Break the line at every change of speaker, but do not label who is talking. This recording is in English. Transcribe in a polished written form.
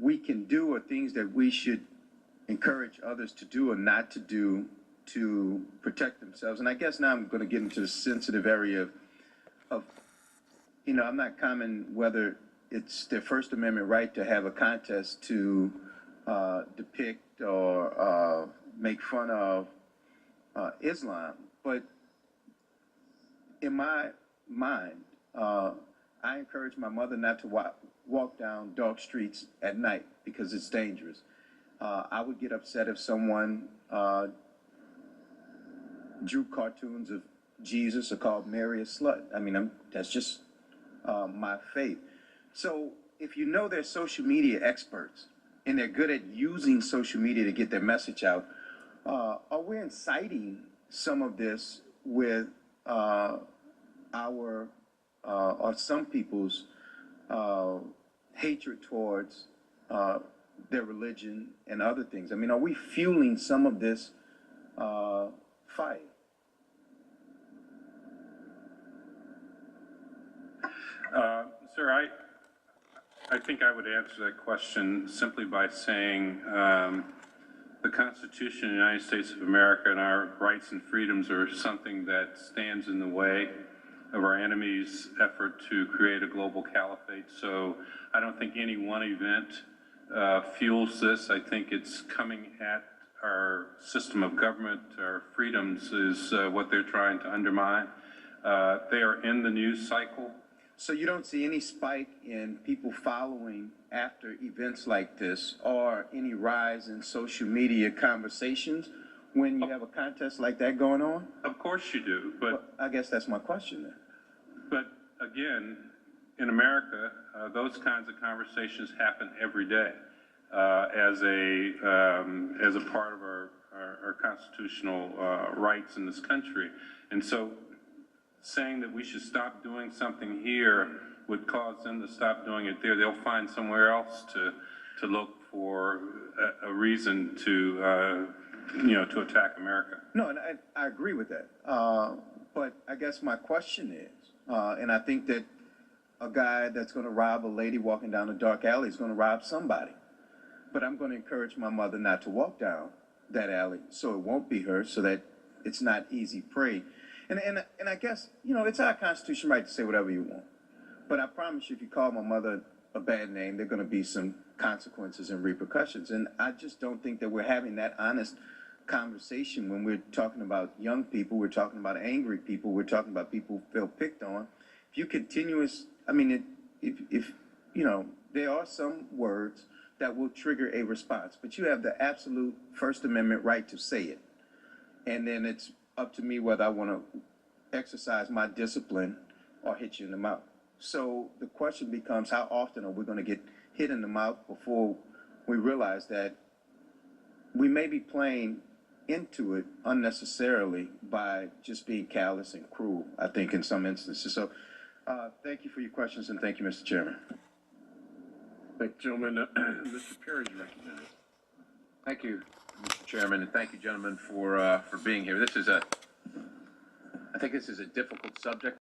we can do or things that we should encourage others to do or not to do to protect themselves. And I guess now I'm going to get into the sensitive area of I'm not commenting whether it's their First Amendment right to have a contest to depict or make fun of Islam, but in my mind, I encourage my mother not to walk down dark streets at night because it's dangerous. I would get upset if someone drew cartoons of Jesus or called Mary a slut. I mean, that's just my faith. So if you know they're social media experts and they're good at using social media to get their message out, are we inciting some of this with or some people's hatred towards their religion and other things? I mean, are we fueling some of this fight?
Sir, I think I would answer that question simply by saying the Constitution of the United States of America and our rights and freedoms are something that stands in the way of our enemies' effort to create a global caliphate. So I don't think any one event fuels this. I think it's coming at our system of government, our freedoms is what they're trying to undermine. They are in the news cycle.
So you don't see any spike in people following after events like this or any rise in social media conversations when you have a contest like that going on?
Of course you do, but
well, I guess that's my question then.
But again, in America, those kinds of conversations happen every day as a part of our constitutional rights in this country. And so saying that we should stop doing something here would cause them to stop doing it there. They'll find somewhere else to look for a reason to to attack America.
No, and I agree with that. But I guess my question is, and I think that a guy that's going to rob a lady walking down a dark alley is going to rob somebody. But I'm going to encourage my mother not to walk down that alley so it won't be her, so that it's not easy prey. And I guess, it's our constitutional right to say whatever you want. But I promise you, if you call my mother a bad name, there are going to be some consequences and repercussions. And I just don't think that we're having that honest conversation when we're talking about young people, we're talking about angry people, we're talking about people who feel picked on. If you there are some words that will trigger a response, but you have the absolute First Amendment right to say it. And then it's up to me whether I want to exercise my discipline or hit you in the mouth. So the question becomes, how often are we going to get hit in the mouth before we realize that we may be playing into it unnecessarily by just being callous and cruel, I think, in some instances. So thank you for your questions, and thank you, Mr. Chairman.
Thank you, gentlemen. Mr. Perry, you recognized.
Thank you, Mr. Chairman, and thank you, gentlemen, for being here. I think this is a difficult subject.